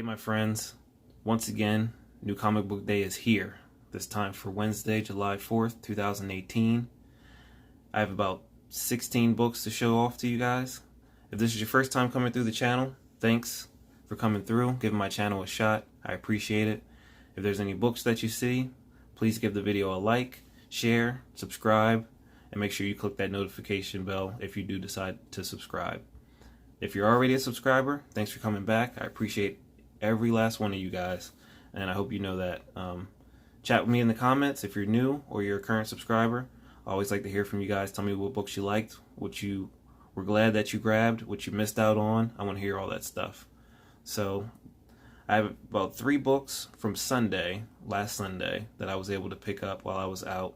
Hey my friends, once again, New Comic Book Day is here. This time for Wednesday, July 4th, 2018. I have about 16 books to show off to you guys. If this is your first time coming through the channel, thanks for coming through, giving my channel a shot. I appreciate it. If there's any books that you see, please give the video a like, share, subscribe, and make sure you click that notification bell if you do decide to subscribe. If you're already a subscriber, thanks for coming back. I appreciate every last one of you guys, and I hope you know that. Chat with me in the comments if you're new or you're a current subscriber. I always like to hear from you guys. Tell me what books you liked, what you were glad that you grabbed, what you missed out on. I want to hear all that stuff. So I have about 3 books from last Sunday, that I was able to pick up while I was out,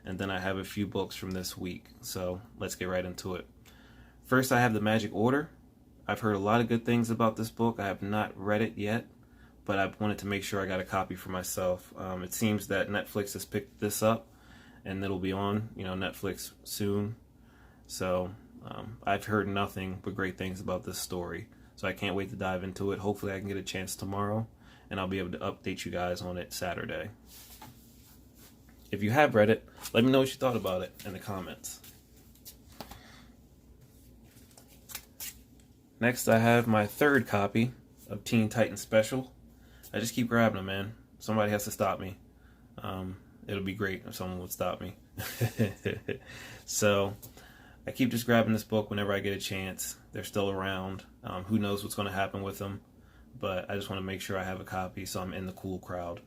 and then I have a few books from this week. So let's get right into it. First, I have The Magic Order. I've heard a lot of good things about this book. I have not read it yet, but I wanted to make sure I got a copy for myself. It seems that Netflix has picked this up, and it'll be on, Netflix soon. So I've heard nothing but great things about this story. So I can't wait to dive into it. Hopefully I can get a chance tomorrow, and I'll be able to update you guys on it Saturday. If you have read it, let me know what you thought about it in the comments. Next, I have my 3rd copy of Teen Titans Special. I just keep grabbing them, man. Somebody has to stop me. It'll be great if someone would stop me. So, I keep just grabbing this book whenever I get a chance. They're still around. Who knows what's going to happen with them. But I just want to make sure I have a copy so I'm in the cool crowd.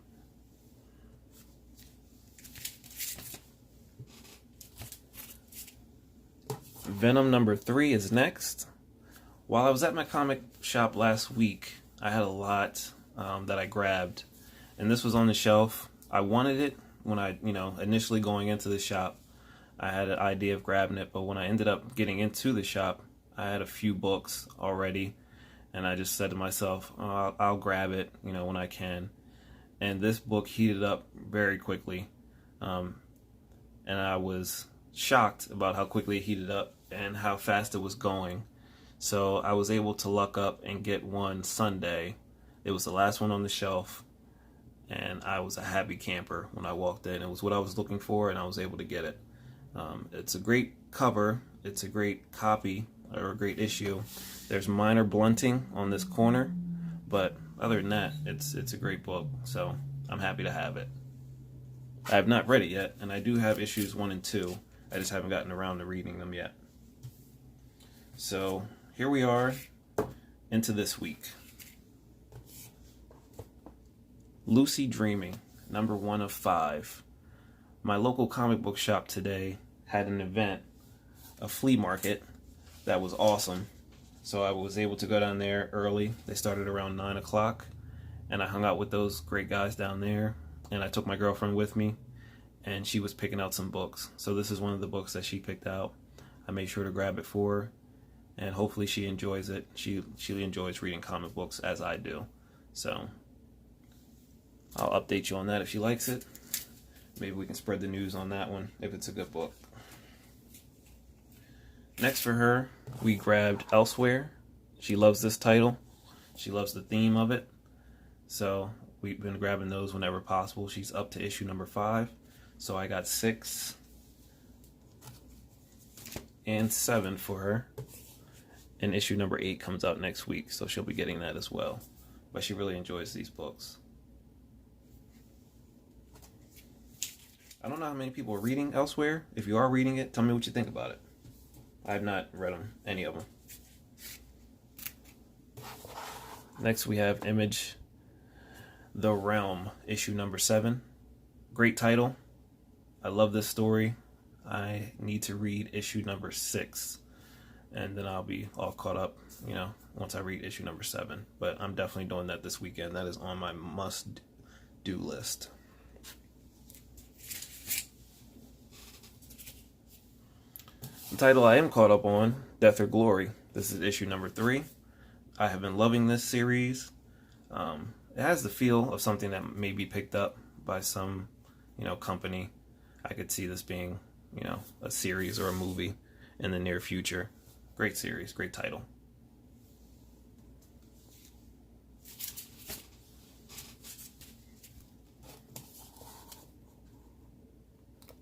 Venom number 3 is next. While I was at my comic shop last week, I had a lot that I grabbed, and this was on the shelf. I wanted it when I, initially going into the shop. I had an idea of grabbing it, but when I ended up getting into the shop, I had a few books already, and I just said to myself, I'll grab it, when I can. And this book heated up very quickly, and I was shocked about how quickly it heated up and how fast it was going. So I was able to luck up and get one Sunday. It was the last one on the shelf, and I was a happy camper when I walked in. It was what I was looking for, and I was able to get it. It's a great cover. It's a great copy, or a great issue. There's minor blunting on this corner, but other than that, it's a great book. So I'm happy to have it. I have not read it yet, and I do have issues 1 and 2. I just haven't gotten around to reading them yet. So here we are into this week. Lucy Dreaming, number 1 of 5. My local comic book shop today had an event, a flea market, that was awesome. So I was able to go down there early. They started around 9 o'clock, and I hung out with those great guys down there, and I took my girlfriend with me, and she was picking out some books. So this is one of the books that she picked out. I made sure to grab it for her, and hopefully she enjoys it. She enjoys reading comic books as I do. So I'll update you on that if she likes it. Maybe we can spread the news on that one if it's a good book. Next for her, we grabbed Elsewhere. She loves this title. She loves the theme of it. So we've been grabbing those whenever possible. She's up to issue number 5. So I got 6 and 7 for her. And issue number 8 comes out next week, so she'll be getting that as well. But she really enjoys these books. I don't know how many people are reading Elsewhere. If you are reading it, tell me what you think about it. I have not read them, any of them. Next we have Image, The Realm, issue number 7. Great title. I love this story. I need to read issue number 6. And then I'll be all caught up, once I read issue number 7. But I'm definitely doing that this weekend. That is on my must-do list. The title I am caught up on, Death or Glory. This is issue number 3. I have been loving this series. It has the feel of something that may be picked up by some, company. I could see this being, a series or a movie in the near future. Great series, great title.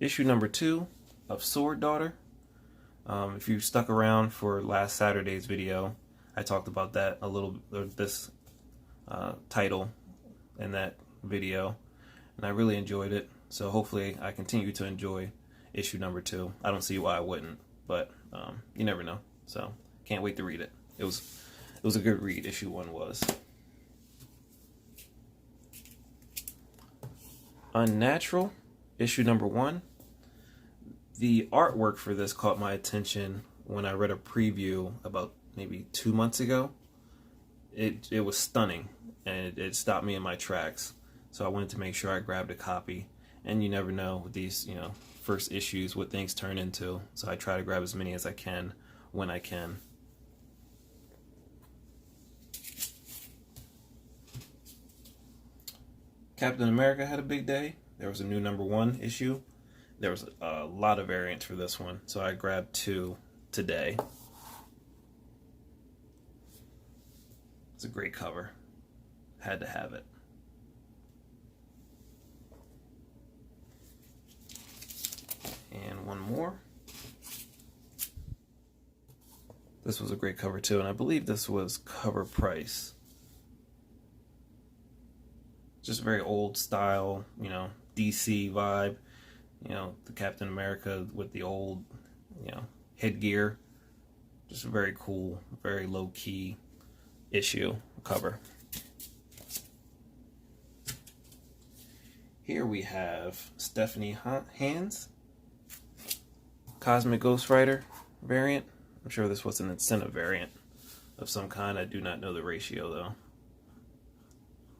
issue number 2 of Sword Daughter. If you stuck around for last Saturday's video, I talked about that a little, this title in that video, and I really enjoyed it. So hopefully I continue to enjoy issue number 2. I don't see why I wouldn't, but you never know. So can't wait to read it. It was a good read. Issue 1 was. Unnatural, issue number 1. The artwork for this caught my attention when I read a preview about maybe 2 months ago. It was stunning, and it stopped me in my tracks. So I wanted to make sure I grabbed a copy. And you never know with these, first issues what things turn into. So I try to grab as many as I can when I can. Captain America had a big day. There was a new number 1 issue. There was a lot of variants for this one, so I grabbed 2 today. It's a great cover. Had to have it. And one more. This was a great cover too, and I believe this was cover price. Just very old style, DC vibe. The Captain America with the old, headgear. Just a very cool, very low-key issue cover. Here we have Stephanie Hans, Cosmic Ghost Rider variant. I'm sure this was an incentive variant of some kind. I do not know the ratio though.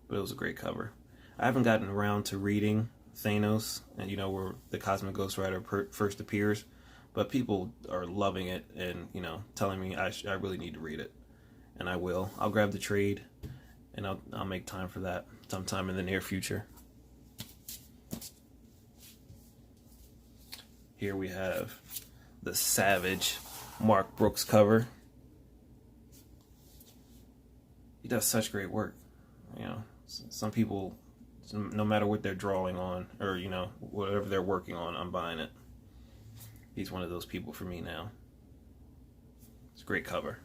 But it was a great cover. I haven't gotten around to reading Thanos, and where the Cosmic Ghost Rider first appears, but people are loving it and telling me I really need to read it, and I will. I'll grab the trade, and I'll make time for that sometime in the near future. Here we have the Savage Mark Brooks cover. He does such great work. Some people, no matter what they're drawing on, or whatever they're working on, I'm buying it. He's one of those people for me now. It's a great cover.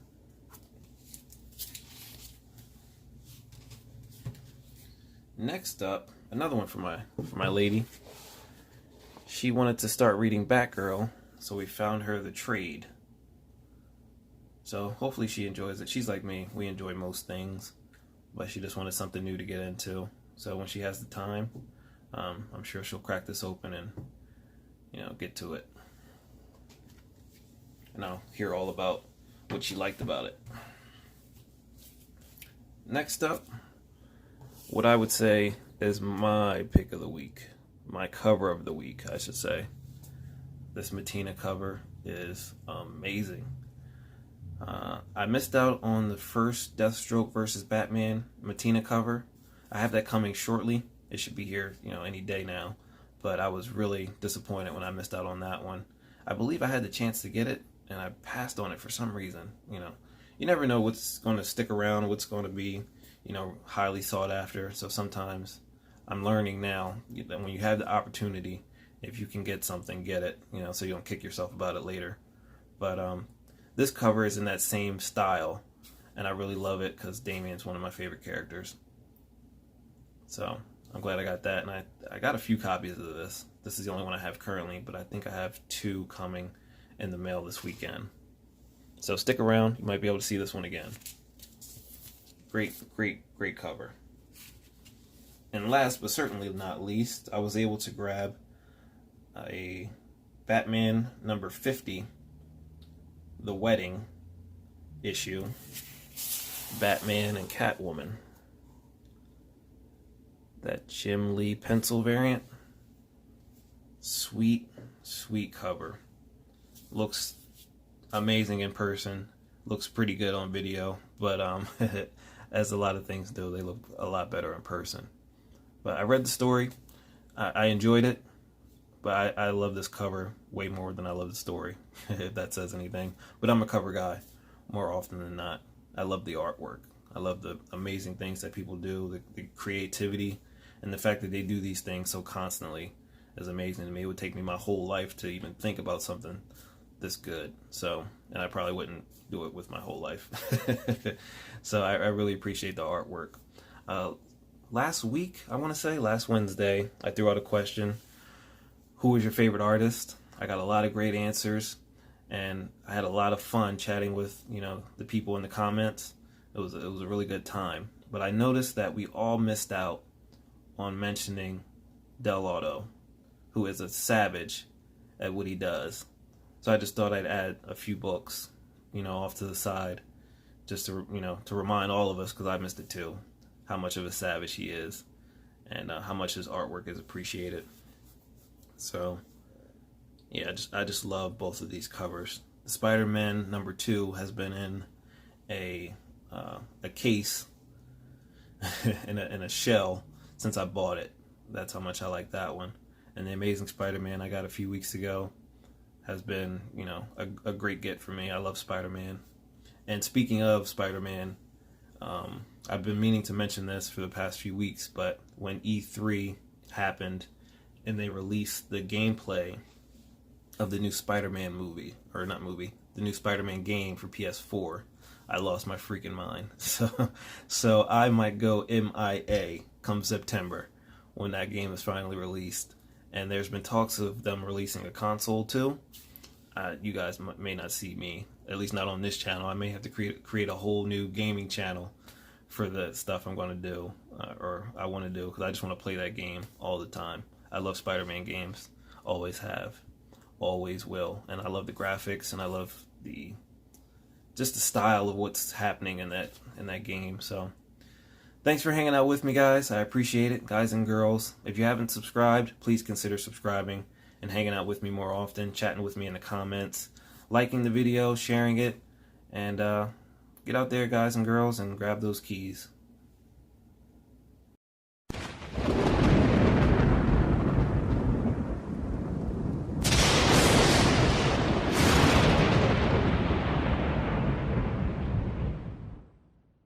Next up, another one for my lady. She wanted to start reading Batgirl, so we found her the trade. So hopefully she enjoys it. She's like me, we enjoy most things, but she just wanted something new to get into. So when she has the time, I'm sure she'll crack this open and, get to it. And I'll hear all about what she liked about it. Next up, what I would say is my pick of the week. My cover of the week, I should say. This Matina cover is amazing. I missed out on the first Deathstroke versus Batman Matina cover. I have that coming shortly. It should be here, any day now. But I was really disappointed when I missed out on that one. I believe I had the chance to get it, and I passed on it for some reason. You never know what's going to stick around, what's going to be, highly sought after. So sometimes I'm learning now that when you have the opportunity, if you can get something, get it, so you don't kick yourself about it later. But this cover is in that same style, and I really love it because Damian's one of my favorite characters. So I'm glad I got that, and I got a few copies of this. This is the only one I have currently, but I think I have 2 coming in the mail this weekend. So stick around, you might be able to see this one again. Great, great, great cover. And last but certainly not least, I was able to grab a Batman number 50, The Wedding issue, Batman and Catwoman. That Jim Lee pencil variant. Sweet, sweet cover. Looks amazing in person. Looks pretty good on video, but as a lot of things do, they look a lot better in person. But I read the story. I enjoyed it, but I love this cover way more than I love the story, if that says anything. But I'm a cover guy more often than not. I love the artwork. I love the amazing things that people do, the creativity, and the fact that they do these things so constantly. is amazing to me. It would take me my whole life to even think about something this good. So, and I probably wouldn't do it with my whole life. So I really appreciate the artwork. Last week, I want to say, last Wednesday, I threw out a question: who was your favorite artist? I got a lot of great answers, and I had a lot of fun chatting with, the people in the comments. It was a really good time. But I noticed that we all missed out on mentioning Dell'Otto, who is a savage at what he does. So I just thought I'd add a few books, off to the side, just to remind all of us, because I missed it too, how much of a savage he is, and how much his artwork is appreciated. So, yeah, I just love both of these covers. Spider-Man #2 has been in a case in a shell since I bought it. That's how much I like that one. And the Amazing Spider-Man I got a few weeks ago has been, a great get for me. I love Spider-Man. And speaking of Spider-Man, I've been meaning to mention this for the past few weeks, but when E3 happened and they released the gameplay of the new Spider-Man the new Spider-Man game for PS4, I lost my freaking mind. So I might go MIA come September when that game is finally released. And there's been talks of them releasing a console too. You guys may not see me, at least not on this channel. I may have to create a whole new gaming channel for the stuff I'm going to do, or I want to do, because I just want to play that game all the time. I love Spider-Man games, always have, always will, and I love the graphics, and I love just the style of what's happening in that game. So thanks for hanging out with me, guys. I appreciate it, guys and girls. If you haven't subscribed, please consider subscribing and hanging out with me more often, chatting with me in the comments, liking the video, sharing it, and get out there, guys and girls, and grab those keys.